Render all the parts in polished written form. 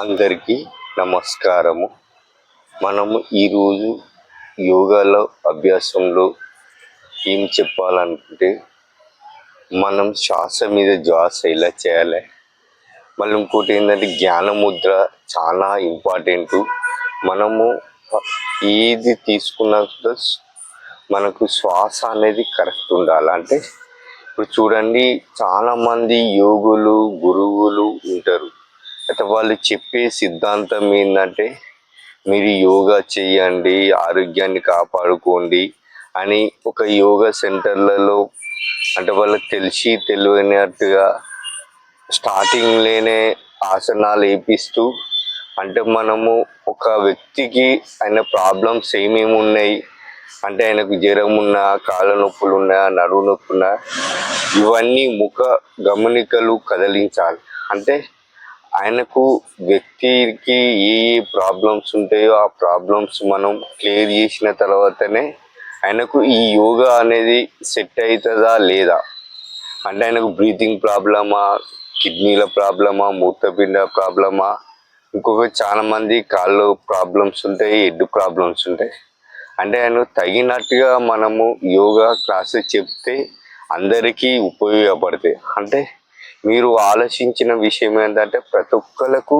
అందరికీ నమస్కారము. మనము ఈరోజు యోగాలో అభ్యాసంలో ఏం చెప్పాలనుకుంటే, మనం శ్వాస మీద శ్వాస ఎలా చేయాలి, మళ్ళీ ఇంకోటి ఏంటంటే జ్ఞానముద్ర చాలా ఇంపార్టెంటు. మనము ఏది తీసుకున్నా కూడా మనకు శ్వాస అనేది కరెక్ట్ ఉండాలి. అంటే ఇప్పుడు చూడండి, చాలామంది యోగులు గురువులు ఉంటారు. అయితే వాళ్ళు చెప్పే సిద్ధాంతం ఏంటంటే, మీరు యోగా చేయండి, ఆరోగ్యాన్ని కాపాడుకోండి అని ఒక యోగా సెంటర్లలో అంటే వాళ్ళకి తెలిసి తెలియనట్టుగా స్టార్టింగ్లోనే ఆసనాలు వేపిస్తూ, అంటే మనము ఒక వ్యక్తికి ఆయన ప్రాబ్లమ్స్ ఏమేమి ఉన్నాయి అంటే, ఆయనకు జ్వరం ఉన్నా, కాళ్ళ నొప్పులు ఉన్నా, నడువు నొప్పి ఉన్నా, ఇవన్నీ ముఖ గమనికలు కదిలించాలి. అంటే ఆయనకు వ్యక్తికి ఏ ఏ ప్రాబ్లమ్స్ ఉంటాయో ఆ ప్రాబ్లమ్స్ మనం క్లియర్ చేసిన తర్వాతనే ఆయనకు ఈ యోగా అనేది సెట్ అవుతుందా లేదా. అంటే ఆయనకు బ్రీతింగ్ ప్రాబ్లమా, కిడ్నీల ప్రాబ్లమా, మూత్రపిండ ప్రాబ్లమా, ఇంకొక చాలా మంది కాళ్ళు ప్రాబ్లమ్స్ ఉంటాయి, హెడ్ ప్రాబ్లమ్స్ ఉంటాయి. అంటే ఆయన తగినట్టుగా మనము యోగా క్లాసెస్ చెప్తే అందరికీ ఉపయోగపడతాయి. అంటే మీరు ఆలోచించిన విషయం ఏంటంటే, ప్రతి ఒక్కరికి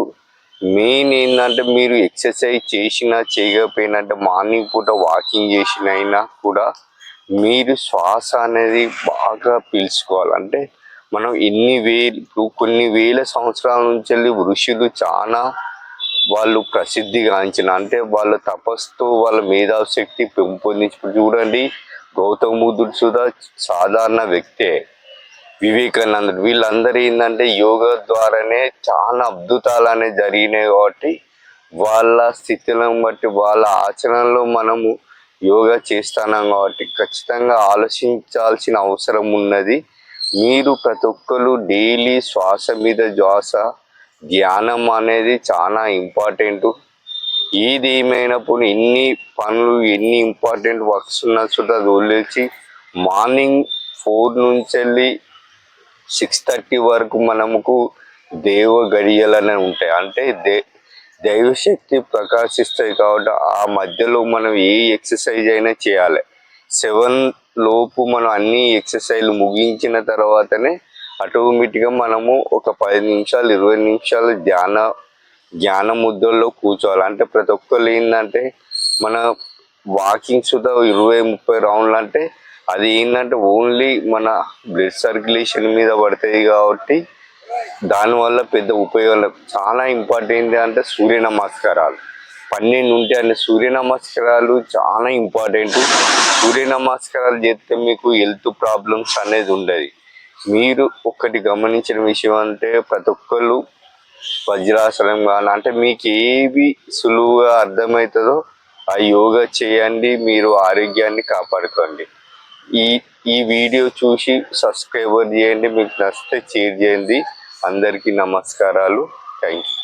మెయిన్ ఏంటంటే, మీరు ఎక్సర్సైజ్ చేసినా చేయకపోయినా, అంటే మార్నింగ్ పూట వాకింగ్ చేసినైనా కూడా మీరు శ్వాస అనేది బాగా పీల్చుకోవాలి. అంటే మనం కొన్ని వేల సంవత్సరాల నుంచి వెళ్ళి ఋషులు చాలా వాళ్ళు ప్రసిద్ధిగాంచిన, అంటే వాళ్ళ తపస్సుతో వాళ్ళ మేధాశక్తి పెంపొందించి చూడండి. గౌతమ బుద్ధుడు సుధా సాధారణ వ్యక్తే, వివేకానందుడు, వీళ్ళందరూ ఏంటంటే యోగా ద్వారానే చాలా అద్భుతాలు అనేవి జరిగినాయి. కాబట్టి వాళ్ళ స్థితిలను బట్టి వాళ్ళ ఆచరణలో మనము యోగా చేస్తున్నాం కాబట్టి ఖచ్చితంగా ఆలోచించాల్సిన అవసరం ఉన్నది. మీరు ప్రతి ఒక్కరు డైలీ శ్వాస మీద శ్వాస ధ్యానం అనేది చాలా ఇంపార్టెంటు. ఏది ఏమైనప్పుడు ఎన్ని పనులు ఎన్ని ఇంపార్టెంట్ వర్క్స్ ఉన్నా కూడా వదిలేసి మార్నింగ్ 4 నుంచి వెళ్ళి 6:30 వరకు మనకు దేవ గడియలనే ఉంటాయి. అంటే దైవశక్తి ప్రకాశిస్తాయి. కాబట్టి ఆ మధ్యలో మనం ఏ ఎక్సర్సైజ్ అయినా చేయాలి. 7 లోపు మనం అన్ని ఎక్సర్సైజ్లు ముగించిన తర్వాతనే ఆటోమేటిక్గా మనము ఒక 10 నిమిషాలు 20 నిమిషాలు జ్ఞాన ముద్రలో కూర్చోవాలి. అంటే ప్రతి ఒక్కరు ఏంటంటే, మన వాకింగ్ సుధా 20-30 రౌండ్లు, అంటే అది ఏంటంటే ఓన్లీ మన బ్లడ్ సర్క్యులేషన్ మీద పడుతుంది. కాబట్టి దానివల్ల పెద్ద ఉపయోగం. చాలా ఇంపార్టెంట్ అంటే సూర్య నమస్కారాలు 12 ఉంటాయి. అంటే సూర్య నమస్కారాలు చాలా ఇంపార్టెంట్. సూర్య నమస్కారాలు చేస్తే మీకు హెల్త్ ప్రాబ్లమ్స్ అనేది ఉండదు. మీరు ఒక్కటి గమనించిన విషయం అంటే, ప్రతి ఒక్కళ్ళు వజ్రాసనం కానీ, అంటే మీకు ఏవి సులువుగా అర్థమవుతుందో ఆ యోగా చేయండి, మీరు ఆరోగ్యాన్ని కాపాడుకోండి. ఈ వీడియో చూసి సబ్స్క్రైబర్ చేయండి, మీకు నచ్చితే షేర్ చేయండి. అందరికీ నమస్కారాలు. Thank you.